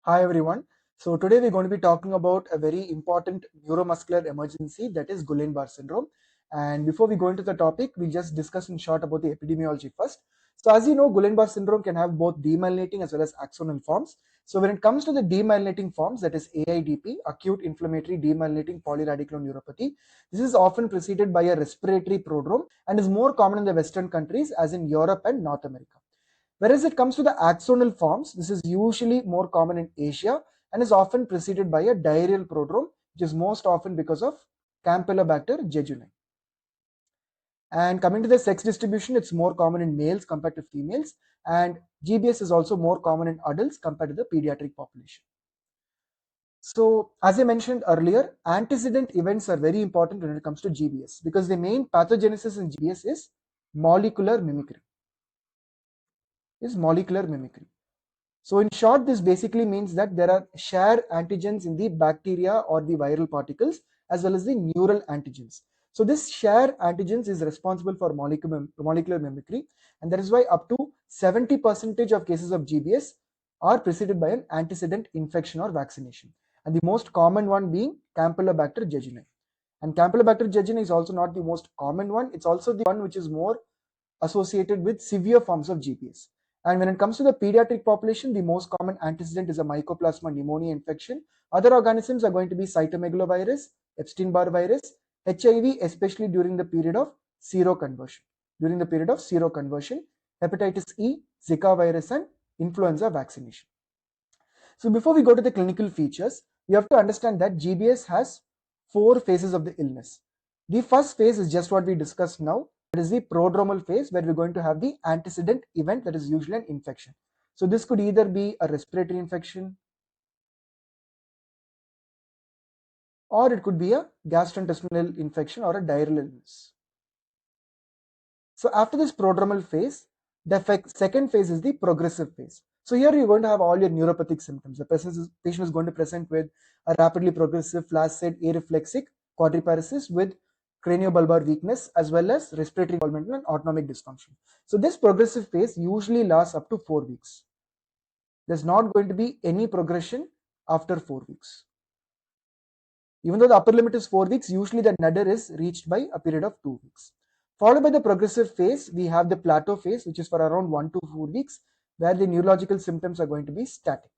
Hi everyone. So today we're going to be talking about a very important neuromuscular emergency, that is Guillain-Barre syndrome. And before we go into the topic, we'll just discuss in short about the epidemiology first. So as you know, Guillain-Barre syndrome can have both demyelinating as well as axonal forms. So when it comes to the demyelinating forms, that is AIDP, acute inflammatory demyelinating polyradiculoneuropathy, this is often preceded by a respiratory prodrome and is more common in the Western countries as in Europe and North America. Whereas it comes to the axonal forms, this is usually more common in Asia and is often preceded by a diarrheal prodrome, which is most often because of Campylobacter jejuni. And coming to the sex distribution, it's more common in males compared to females, and GBS is also more common in adults compared to the pediatric population. So, as I mentioned earlier, antecedent events are very important when it comes to GBS because the main pathogenesis in GBS is molecular mimicry. So in short, this basically means that there are shared antigens in the bacteria or the viral particles as well as the neural antigens. So this shared antigens is responsible for molecular mimicry, and that is why up to 70% of cases of GBS are preceded by an antecedent infection or vaccination. And the most common one being Campylobacter jejuni. And Campylobacter jejuni is also not the most common one. It's also the one which is more associated with severe forms of GBS. And when it comes to the pediatric population, the most common antecedent is a Mycoplasma pneumonia infection. Other organisms are going to be cytomegalovirus, Epstein-Barr virus, HIV, especially during the period of seroconversion. Hepatitis E, Zika virus, and influenza vaccination. So before we go to the clinical features, we have to understand that GBS has 4 phases of the illness. The first phase is just what we discussed now. It is the prodromal phase where we're going to have the antecedent event, that is usually an infection. So this could either be a respiratory infection or it could be a gastrointestinal infection or a diarrheal illness. So after this prodromal phase, the second phase is the progressive phase. So here you're going to have all your neuropathic symptoms. The patient is going to present with a rapidly progressive flaccid areflexic quadriparesis with craniobulbar weakness as well as respiratory involvement and autonomic dysfunction. So this progressive phase usually lasts up to 4 weeks. There's not going to be any progression after 4 weeks. Even though the upper limit is 4 weeks, usually the nadir is reached by a period of 2 weeks. Followed by the progressive phase, we have the plateau phase, which is for around 1 to 4 weeks, where the neurological symptoms are going to be static.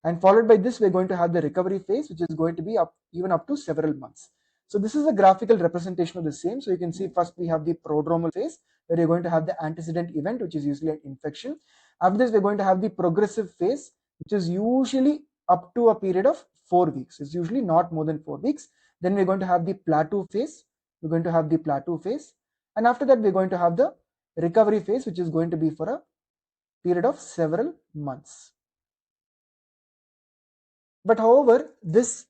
And followed by this, we're going to have the recovery phase, which is going to be even up to several months. So this is a graphical representation of the same. So you can see first we have the prodromal phase, where you're going to have the antecedent event, which is usually an infection. After this, we're going to have the progressive phase, which is usually up to a period of 4 weeks. It's usually not more than 4 weeks. Then we're going to have the plateau phase. And after that, we're going to have the recovery phase, which is going to be for a period of several months. But however, this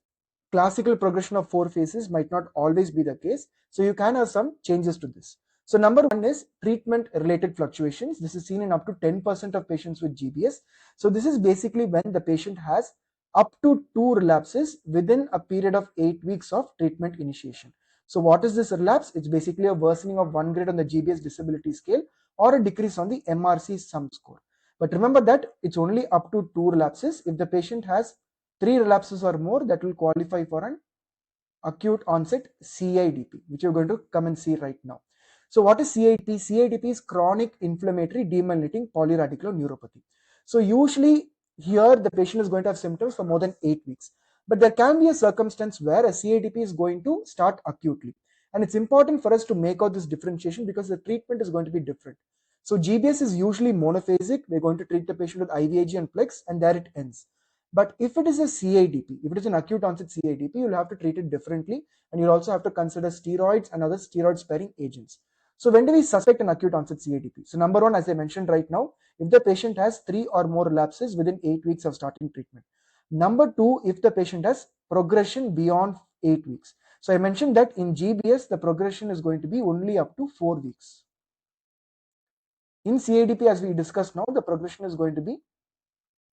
classical progression of 4 phases might not always be the case. So you can have some changes to this. So number one is treatment related fluctuations. This is seen in up to 10% of patients with GBS. So this is basically when the patient has up to 2 relapses within a period of 8 weeks of treatment initiation. So what is this relapse? It's basically a worsening of 1 grade on the GBS disability scale or a decrease on the MRC sum score. But remember that it's only up to 2 relapses. If the patient has 3 relapses or more, that will qualify for an acute onset CIDP, which you're going to come and see right now. So what is CIDP? CIDP is chronic inflammatory demyelinating polyradiculoneuropathy. So usually here the patient is going to have symptoms for more than 8 weeks. But there can be a circumstance where a CIDP is going to start acutely. And it's important for us to make out this differentiation because the treatment is going to be different. So GBS is usually monophasic. We're going to treat the patient with IVIG and Plex, and there it ends. But if it is a CIDP, if it is an acute onset CIDP, you'll have to treat it differently, and you'll also have to consider steroids and other steroid sparing agents. So when do we suspect an acute onset CIDP? So number one, as I mentioned right now, if the patient has 3 or more relapses within 8 weeks of starting treatment. Number two, if the patient has progression beyond 8 weeks. So I mentioned that in GBS, the progression is going to be only up to 4 weeks. In CIDP, as we discussed now, the progression is going to be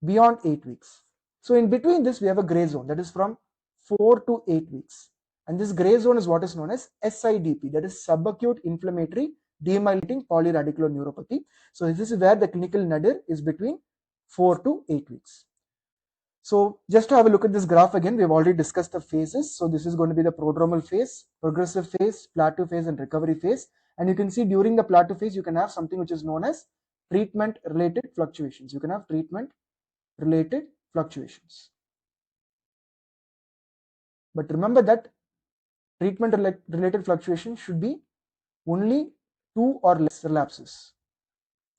beyond 8 weeks. So in between this, we have a gray zone that is from 4 to 8 weeks. And this gray zone is what is known as SIDP, that is subacute inflammatory demyelinating polyradiculoneuropathy. So this is where the clinical nadir is between 4 to 8 weeks. So just to have a look at this graph again, we've already discussed the phases. So this is going to be the prodromal phase, progressive phase, plateau phase, and recovery phase. And you can see during the plateau phase, you can have something which is known as treatment related fluctuations. You can have treatment related fluctuations. But remember that treatment related fluctuation should be only 2 or less relapses.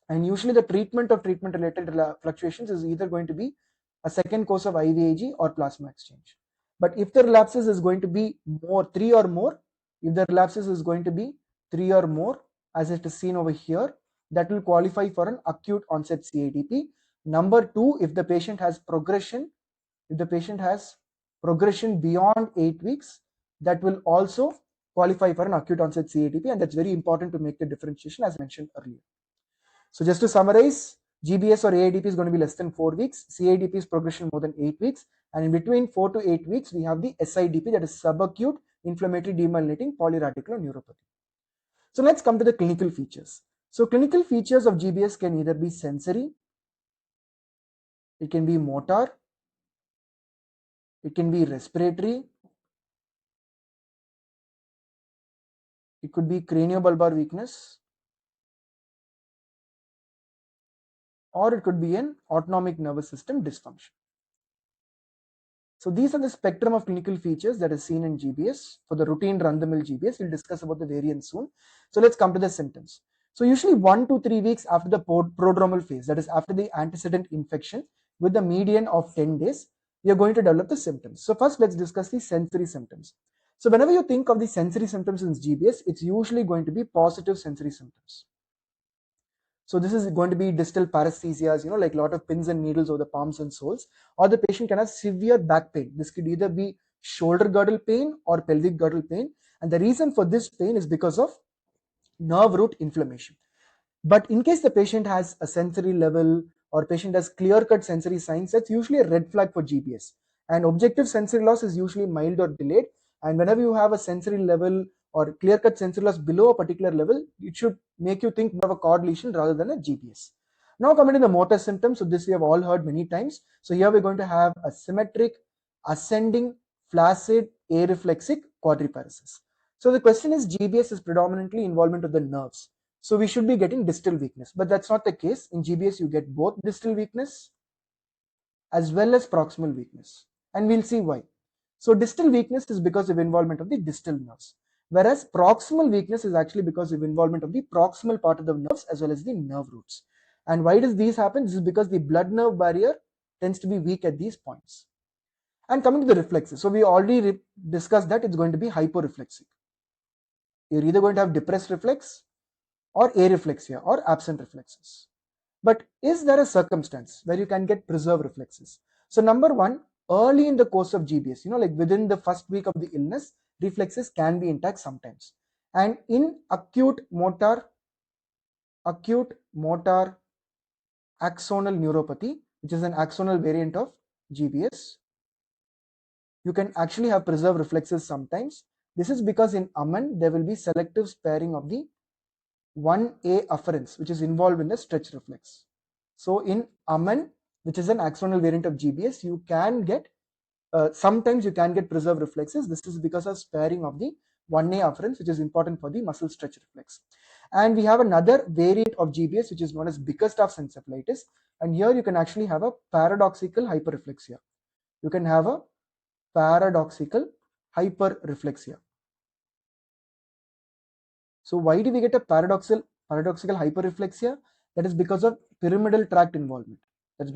And usually the treatment of treatment related fluctuations is either going to be a second course of IVIG or plasma exchange. But if the relapses is going to be more, 3 or more, if the relapses is going to be 3 or more, as it is seen over here, that will qualify for an acute onset CADP. Number 2, if the patient has progression, beyond 8 weeks, that will also qualify for an acute onset CADP, and that's very important to make the differentiation as mentioned earlier. So just to summarize, GBS or AIDP is going to be less than 4 weeks, CADP is progression more than 8 weeks, and in between 4 to 8 weeks, we have the SIDP, that is subacute inflammatory demyelinating polyradicular neuropathy. So let's come to the clinical features. So clinical features of GBS can either be sensory, it can be motor, it can be respiratory, it could be craniobulbar weakness, or it could be an autonomic nervous system dysfunction. So these are the spectrum of clinical features that is seen in GBS. For the routine run-the-mill GBS, we'll discuss about the variants soon. So let's come to the symptoms. So usually 1 to 3 weeks after the prodromal phase, that is after the antecedent infection, with the median of 10 days, we are going to develop the symptoms. So first, let's discuss the sensory symptoms. So whenever you think of the sensory symptoms in GBS, it's usually going to be positive sensory symptoms. So this is going to be distal paresthesias, like a lot of pins and needles over the palms and soles, or the patient can have severe back pain. This could either be shoulder girdle pain or pelvic girdle pain. And the reason for this pain is because of nerve root inflammation. But in case the patient has a sensory level or patient has clear-cut sensory signs, that's usually a red flag for GBS. And objective sensory loss is usually mild or delayed. And whenever you have a sensory level or clear-cut sensory loss below a particular level, it should make you think more of a cord lesion rather than a GBS. Now coming to the motor symptoms, so this we have all heard many times. So here we're going to have a symmetric, ascending, flaccid, areflexic quadriparesis. So the question is, GBS is predominantly involvement of the nerves. So we should be getting distal weakness, but that's not the case. In GBS, you get both distal weakness as well as proximal weakness, and we'll see why. So distal weakness is because of involvement of the distal nerves, whereas proximal weakness is actually because of involvement of the proximal part of the nerves as well as the nerve roots. And why does these happen? This is because the blood nerve barrier tends to be weak at these points. And coming to the reflexes, so we already discussed that it's going to be hyporeflexic. You're either going to have depressed reflex or areflexia or absent reflexes. But is there a circumstance where you can get preserved reflexes? So number one, early in the course of GBS, like within the first week of the illness, reflexes can be intact sometimes. And in acute motor axonal neuropathy, which is an axonal variant of GBS, you can actually have preserved reflexes sometimes. This is because in Aman, there will be selective sparing of the 1A afferents, which is involved in the stretch reflex. So in Aman, which is an axonal variant of GBS, you can get, sometimes you can get preserved reflexes. This is because of sparing of the 1A afferents, which is important for the muscle stretch reflex. And we have another variant of GBS, which is known as Bickerstaff's encephalitis. And here you can actually have a paradoxical hyperreflexia. You can have a paradoxical hyperreflexia. So why do we get a paradoxical hyperreflexia? That is because of pyramidal tract involvement. We'll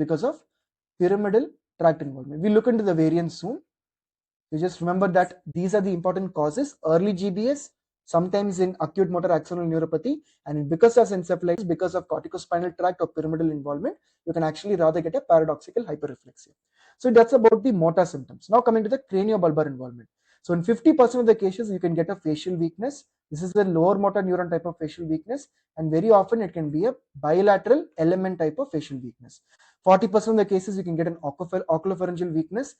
look into the variants soon. You just remember that these are the important causes: early GBS, sometimes in acute motor axonal neuropathy, and because of encephalitis, because of corticospinal tract or pyramidal involvement, you can actually rather get a paradoxical hyperreflexia. So that's about the motor symptoms. Now coming to the craniobulbar involvement. So in 50% of the cases, you can get a facial weakness. This is the lower motor neuron type of facial weakness, and very often it can be a bilateral element type of facial weakness. 40% of the cases, you can get an oculopharyngeal weakness,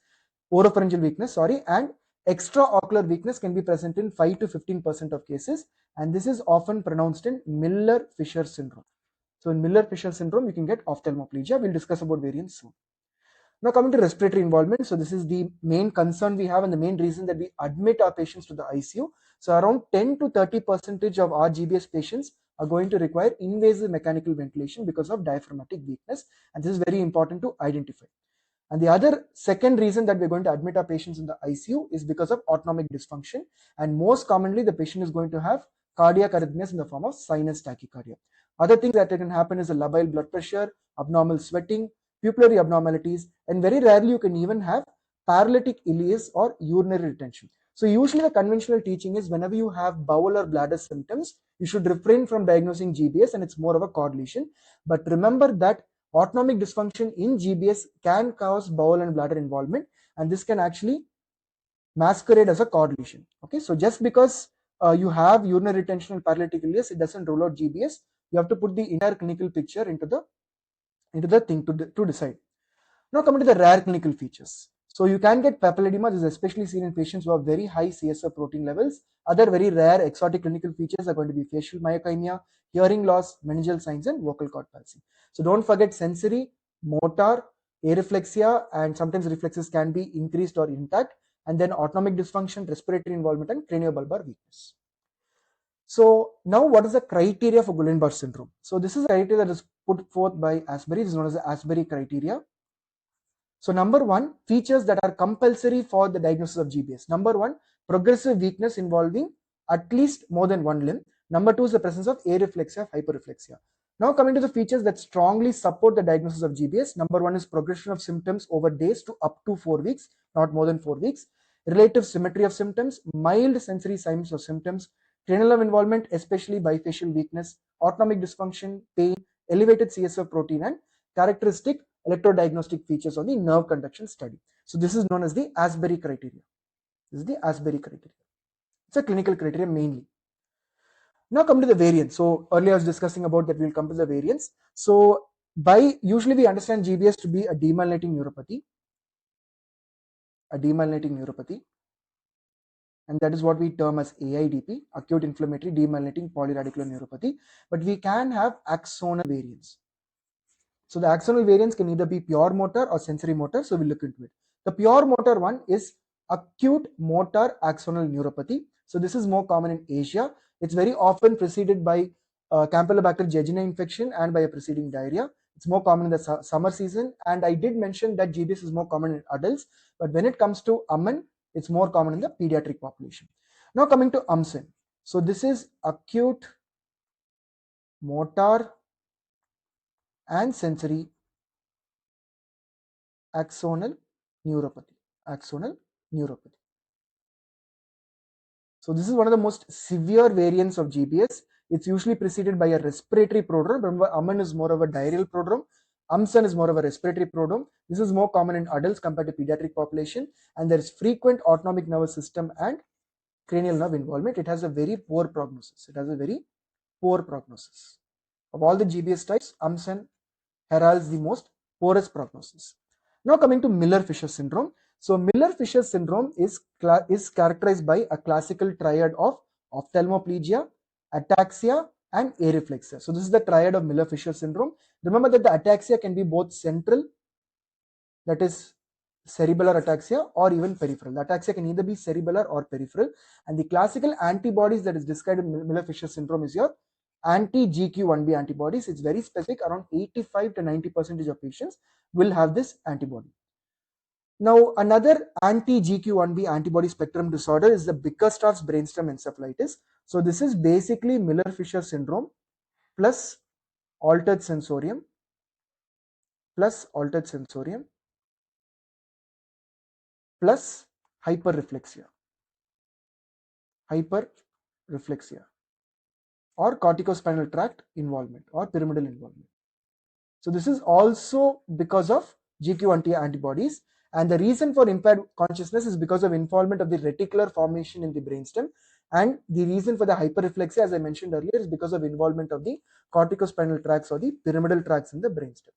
oropharyngeal weakness, and extraocular weakness can be present in 5 to 15% of cases, and this is often pronounced in Miller-Fisher syndrome. So in Miller-Fisher syndrome, you can get ophthalmoplegia. We'll discuss about variants soon. Now coming to respiratory involvement, so this is the main concern we have and the main reason that we admit our patients to the ICU. So around 10 to 30% of our GBS patients are going to require invasive mechanical ventilation because of diaphragmatic weakness, and this is very important to identify. And the other second reason that we're going to admit our patients in the ICU is because of autonomic dysfunction, and most commonly the patient is going to have cardiac arrhythmias in the form of sinus tachycardia. Other things that can happen is a labile blood pressure, abnormal sweating, pupillary abnormalities, and very rarely you can even have paralytic ileus or urinary retention. So usually the conventional teaching is whenever you have bowel or bladder symptoms, you should refrain from diagnosing GBS and it's more of a cord lesion. But remember that autonomic dysfunction in GBS can cause bowel and bladder involvement, and this can actually masquerade as a cord lesion. Okay, so just because you have urinary retention and paralytic ileus, it doesn't rule out GBS. You have to put the entire clinical picture into the thing to decide. Now coming to the rare clinical features. So you can get papilledema. This is especially seen in patients who have very high CSF protein levels. Other very rare exotic clinical features are going to be facial myokymia, hearing loss, meningeal signs, and vocal cord palsy. So don't forget sensory, motor, areflexia, and sometimes reflexes can be increased or intact. And then autonomic dysfunction, respiratory involvement, and craniobulbar weakness. So now what is the criteria for Guillain-Barre syndrome? So this is a criteria that is put forth by Asbury. This is known as the Asbury criteria. So number one, features that are compulsory for the diagnosis of GBS. Number one, progressive weakness involving at least more than one limb. Number two is the presence of areflexia, hyperreflexia. Now coming to the features that strongly support the diagnosis of GBS. Number one is progression of symptoms over days to up to 4 weeks, not more than 4 weeks. Relative symmetry of symptoms, mild sensory signs or symptoms, cranial nerve involvement, especially bifacial weakness, autonomic dysfunction, pain, elevated CSF protein, and characteristic electrodiagnostic features on the nerve conduction study. So this is known as the Asbury criteria. This is the Asbury criteria. It's a clinical criteria mainly. Now come to the variants. So earlier I was discussing about that we'll come to the variants. So usually we understand GBS to be a demyelinating neuropathy. And that is what we term as AIDP, acute inflammatory demyelinating polyradicular neuropathy. But we can have axonal variants. So the axonal variants can either be pure motor or sensory motor. So we'll look into it. The pure motor one is acute motor axonal neuropathy. So this is more common in Asia. It's very often preceded by Campylobacter jejuni infection and by a preceding diarrhea. It's more common in the summer season. And I did mention that GBS is more common in adults. But when it comes to AMN, it's more common in the pediatric population. Now coming to AMSN. So this is acute motor and sensory axonal neuropathy. So this is one of the most severe variants of GBS. It's usually preceded by a respiratory prodrome. Remember, AMN is more of a diarrheal prodrome. AMSN is more of a respiratory prodrome. This is more common in adults compared to pediatric population. And there is frequent autonomic nervous system and cranial nerve involvement. It has a very poor prognosis. Of all the GBS types, AMSN heralds the most poorest prognosis. Now coming to Miller-Fisher syndrome. So Miller-Fisher syndrome is characterized by a classical triad of ophthalmoplegia, ataxia, and areflexia. So this is the triad of Miller-Fisher syndrome. Remember that the ataxia can be both central, that is cerebellar ataxia, or even peripheral. The ataxia can either be cerebellar or peripheral. And the classical antibodies that is described in Miller-Fisher syndrome is your anti-GQ1B antibodies. It's very specific. Around 85 to 90% of patients will have this antibody. Now, another anti-GQ1B antibody spectrum disorder is the Bickerstaff's brainstem encephalitis. So this is basically Miller-Fisher syndrome plus altered sensorium plus hyperreflexia or corticospinal tract involvement or pyramidal involvement. So this is also because of GQ1T antibodies, and the reason for impaired consciousness is because of involvement of the reticular formation in the brainstem, and the reason for the hyperreflexia, as I mentioned earlier, is because of involvement of the corticospinal tracts or the pyramidal tracts in the brainstem.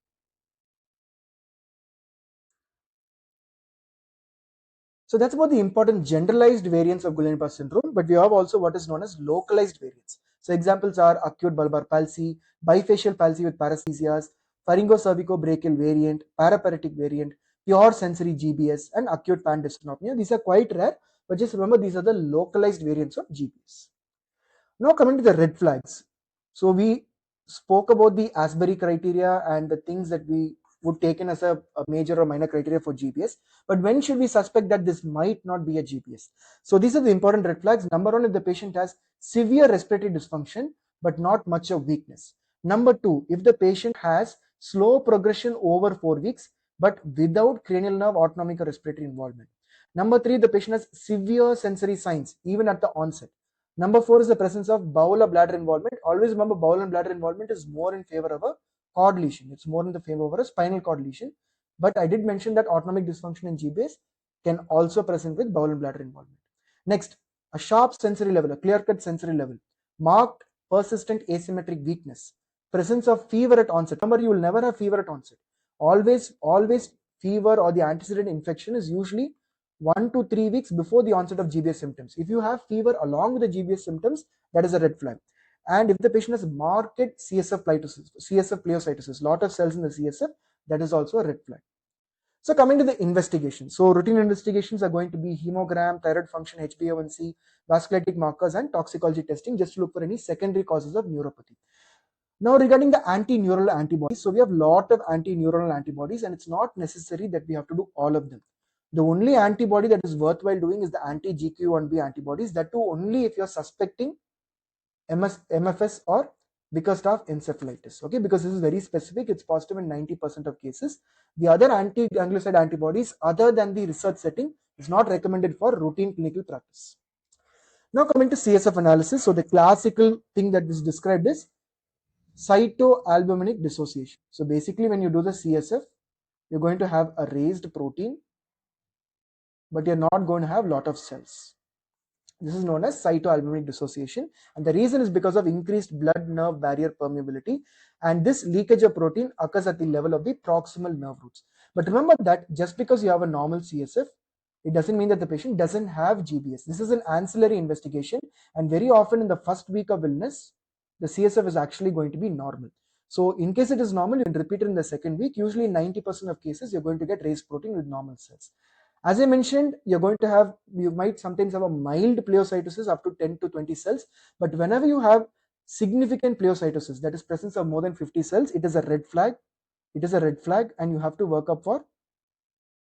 So that's about the important generalized variants of Guillain-Barre syndrome, but we have also what is known as localized variants. So examples are acute bulbar palsy, bifacial palsy with paresthesias, pharyngocervicobrachial variant, paraparetic variant, pure sensory GBS, and acute pan-dysautonomia. These are quite rare, but just remember these are the localized variants of GBS. Now coming to the red flags. So we spoke about the Asbury criteria and the things that we would take in as a major or minor criteria for GBS. But when should we suspect that this might not be a GBS? So these are the important red flags. Number one, if the patient has severe respiratory dysfunction but not much of weakness. Number two, if the patient has slow progression over 4 weeks but without cranial nerve autonomic or respiratory involvement. Number three, the patient has severe sensory signs even at the onset. Number four is the presence of bowel or bladder involvement. Always remember, bowel and bladder involvement is more in favor of a cord lesion. It's more in the favor of a spinal cord lesion. But I did mention that autonomic dysfunction in GBS can also present with bowel and bladder involvement. Next, a sharp sensory level, a clear-cut sensory level, marked persistent asymmetric weakness, presence of fever at onset. Remember, you will never have fever at onset. Always fever or the antecedent infection is usually 1 to 3 weeks before the onset of GBS symptoms. If you have fever along with the GBS symptoms, that is a red flag. And if the patient has marked CSF pleocytosis, lot of cells in the CSF, that is also a red flag. So coming to the investigation. So routine investigations are going to be hemogram, thyroid function, HbA1c, vasculitic markers, and toxicology testing just to look for any secondary causes of neuropathy. Now regarding the anti-neural antibodies, so we have a lot of anti-neuronal antibodies and it's not necessary that we have to do all of them. The only antibody that is worthwhile doing is the anti-GQ1B antibodies, that too only if you're suspecting MFS or Bickerstaff encephalitis, okay, because this is very specific, it's positive in 90% of cases. The other anti-ganglioside antibodies other than the research setting is not recommended for routine clinical practice. Now coming to CSF analysis, so the classical thing that is described is cytoalbuminic dissociation. So basically when you do the CSF, you're going to have a raised protein, but you're not going to have a lot of cells. This is known as cytoalbuminic dissociation, and the reason is because of increased blood-nerve barrier permeability, and this leakage of protein occurs at the level of the proximal nerve roots. But remember that just because you have a normal CSF, it doesn't mean that the patient doesn't have GBS. This is an ancillary investigation, and very often in the first week of illness, the CSF is actually going to be normal. So in case it is normal, you can repeat it in the second week. Usually in 90% of cases, you're going to get raised protein with normal cells. As I mentioned, you might sometimes have a mild pleocytosis up to 10 to 20 cells, but whenever you have significant pleocytosis, that is presence of more than 50 cells, it is a red flag. It is a red flag, and you have to work up for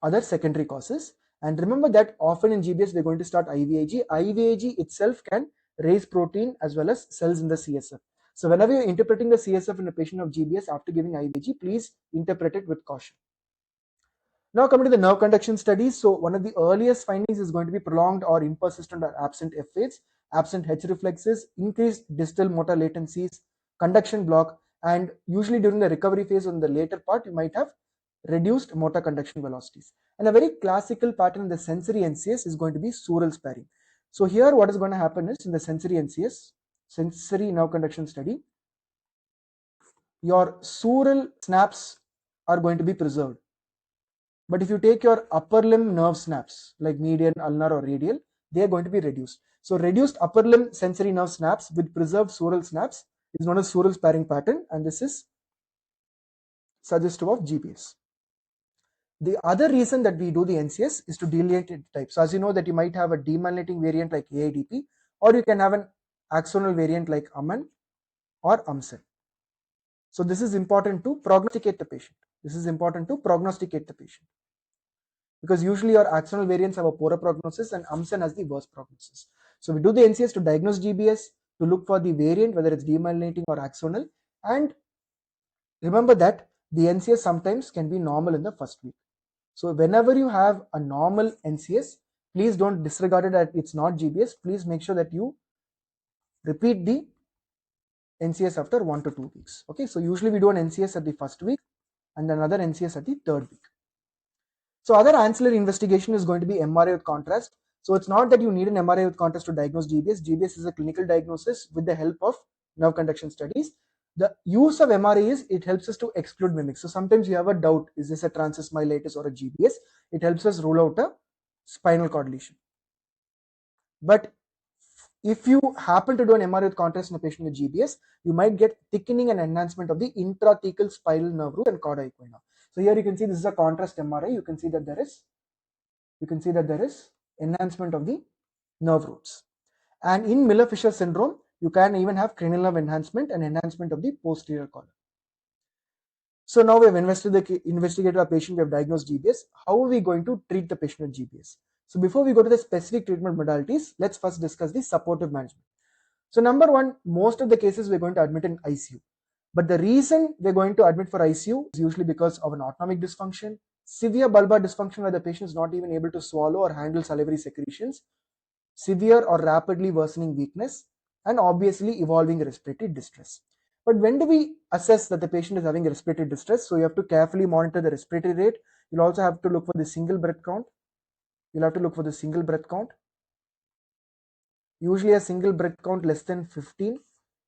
other secondary causes. And remember that often in GBS, we're going to start IVIG. IVIG itself can raise protein as well as cells in the CSF. So whenever you're interpreting the CSF in a patient of GBS after giving IVIG, please interpret it with caution. Now coming to the nerve conduction studies. So one of the earliest findings is going to be prolonged or impersistent or absent F waves, absent H reflexes, increased distal motor latencies, conduction block, and usually during the recovery phase on the later part, you might have reduced motor conduction velocities. And a very classical pattern in the sensory NCS is going to be sural sparing. So here what is going to happen is in the sensory NCS, sensory nerve conduction study, your sural snaps are going to be preserved. But if you take your upper limb nerve snaps like median, ulnar, or radial, they are going to be reduced. So reduced upper limb sensory nerve snaps with preserved sural snaps is known as sural sparing pattern, and this is suggestive of GBS. The other reason that we do the NCS is to delineate type. So as you know that you might have a demyelinating variant like AIDP, or you can have an axonal variant like AMAN or AMSEN. So this is important to prognosticate the patient. This is important to prognosticate the patient, because usually your axonal variants have a poorer prognosis and AMSEN has the worst prognosis. So we do the NCS to diagnose GBS, to look for the variant, whether it's demyelinating or axonal, and remember that the NCS sometimes can be normal in the first week. So whenever you have a normal NCS, please don't disregard it that it's not GBS. Please make sure that you repeat the NCS after 1 to 2 weeks. Okay, so usually we do an NCS at the first week and another NCS at the third week. So other ancillary investigation is going to be MRI with contrast. So it's not that you need an MRI with contrast to diagnose GBS. GBS is a clinical diagnosis with the help of nerve conduction studies. The use of MRI is it helps us to exclude mimics. So sometimes you have a doubt, is this a transverse myelitis or a GBS? It helps us rule out a spinal cord lesion. But if you happen to do an MRI with contrast in a patient with GBS, you might get thickening and enhancement of the intrathecal spinal nerve root and cauda equina. So here you can see this is a contrast MRI. You can see that there is enhancement of the nerve roots. And in Miller-Fisher syndrome, you can even have cranial nerve enhancement and enhancement of the posterior column. So now we have investigated our patient, we have diagnosed GBS. How are we going to treat the patient with GBS? So before we go to the specific treatment modalities, let's first discuss the supportive management. So number one, most of the cases we're going to admit in ICU. But the reason we're going to admit for ICU is usually because of an autonomic dysfunction, severe bulbar dysfunction where the patient is not even able to swallow or handle salivary secretions, severe or rapidly worsening weakness, and obviously evolving respiratory distress. But when do we assess that the patient is having respiratory distress? So you have to carefully monitor the respiratory rate. You'll also have to look for the single breath count. Usually a single breath count less than 15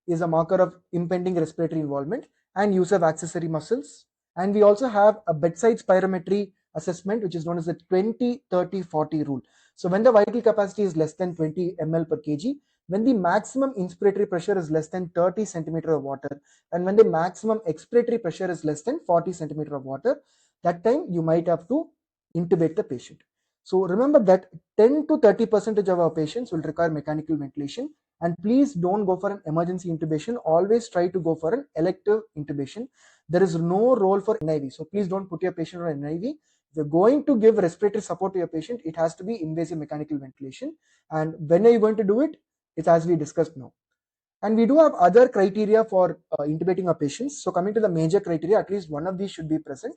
is a marker of impending respiratory involvement, and use of accessory muscles. And we also have a bedside spirometry assessment, which is known as the 20-30-40 rule. So when the vital capacity is less than 20 ml per kg, when the maximum inspiratory pressure is less than 30 centimeter of water, and when the maximum expiratory pressure is less than 40 centimeter of water, that time you might have to intubate the patient. So remember that 10 to 30% of our patients will require mechanical ventilation, and please don't go for an emergency intubation. Always try to go for an elective intubation. There is no role for NIV, so please don't put your patient on NIV. If you're going to give respiratory support to your patient, it has to be invasive mechanical ventilation. And when are you going to do it? It's as we discussed now. And we do have other criteria for intubating our patients. So coming to the major criteria, at least one of these should be present.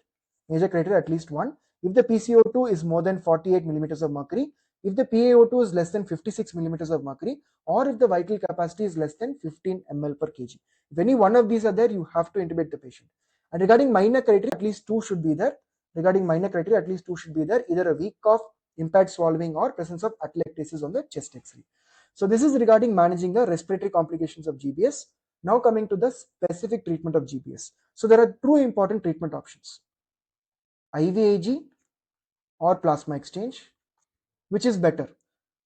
Major criteria, at least one. If the PCO2 is more than 48 millimeters of mercury, if the PaO2 is less than 56 millimeters of mercury, or if the vital capacity is less than 15 ml per kg. If any one of these are there, you have to intubate the patient. And regarding minor criteria, at least two should be there. Either a weak cough, impaired swallowing, or presence of atelectasis on the chest X-ray. So this is regarding managing the respiratory complications of GBS. Now coming to the specific treatment of GBS. So there are two important treatment options: IVIG or plasma exchange. Which is better?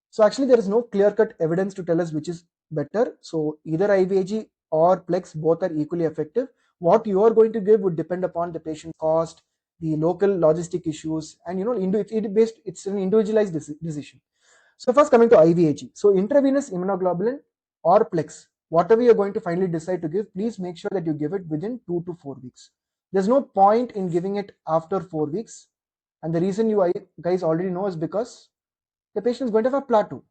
So actually there is no clear-cut evidence to tell us which is better. So either IVIG or Plex, both are equally effective. What you are going to give would depend upon the patient cost, the local logistic issues, and it's an individualized decision. So first coming to IVIG. So intravenous immunoglobulin or Plex, whatever you're going to finally decide to give, please make sure that you give it within 2 to 4 weeks. There's no point in giving it after 4 weeks. And the reason you guys already know is because the patient is going to have a plateau.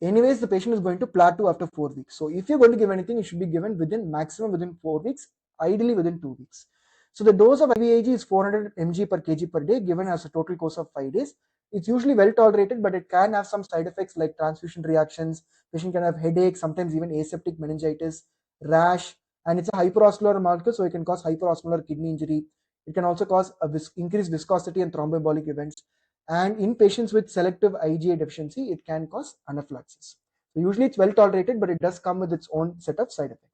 Anyways, the patient is going to plateau after 4 weeks. So if you're going to give anything, it should be given maximum within 4 weeks, ideally within 2 weeks. So the dose of IVIG is 400 mg per kg per day, given as a total course of 5 days. It's usually well tolerated, but it can have some side effects like transfusion reactions. Patient can have headache, sometimes even aseptic meningitis, rash, and it's a hyperosmolar molecule, so it can cause hyperosmolar kidney injury. It can also cause increased viscosity and thromboembolic events. And in patients with selective IgA deficiency, it can cause anaphylaxis. So usually it's well tolerated, but it does come with its own set of side effects.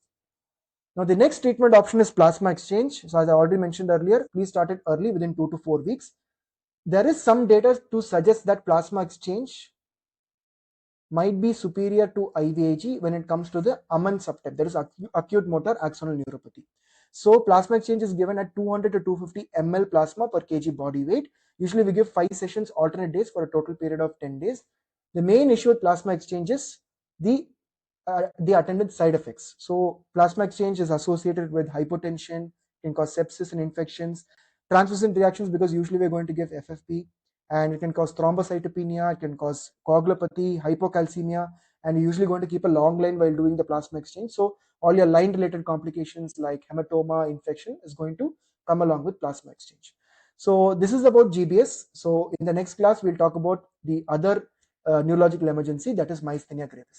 Now the next treatment option is plasma exchange. So as I already mentioned earlier, please start it early, within 2 to 4 weeks. There is some data to suggest that plasma exchange might be superior to IVIG when it comes to the AMAN subtype, that is acute motor axonal neuropathy. So plasma exchange is given at 200 to 250 ml plasma per kg body weight. Usually we give 5 sessions alternate days for a total period of 10 days. The main issue with plasma exchange is the attendant side effects. So plasma exchange is associated with hypotension, can cause sepsis and infections, transfusion reactions, because usually we're going to give FFP, and it can cause thrombocytopenia, it can cause coagulopathy, hypocalcemia, and you're usually going to keep a long line while doing the plasma exchange. So all your line related complications like hematoma, infection is going to come along with plasma exchange. So this is about GBS. So in the next class, we'll talk about the other neurological emergency, that is myasthenia gravis.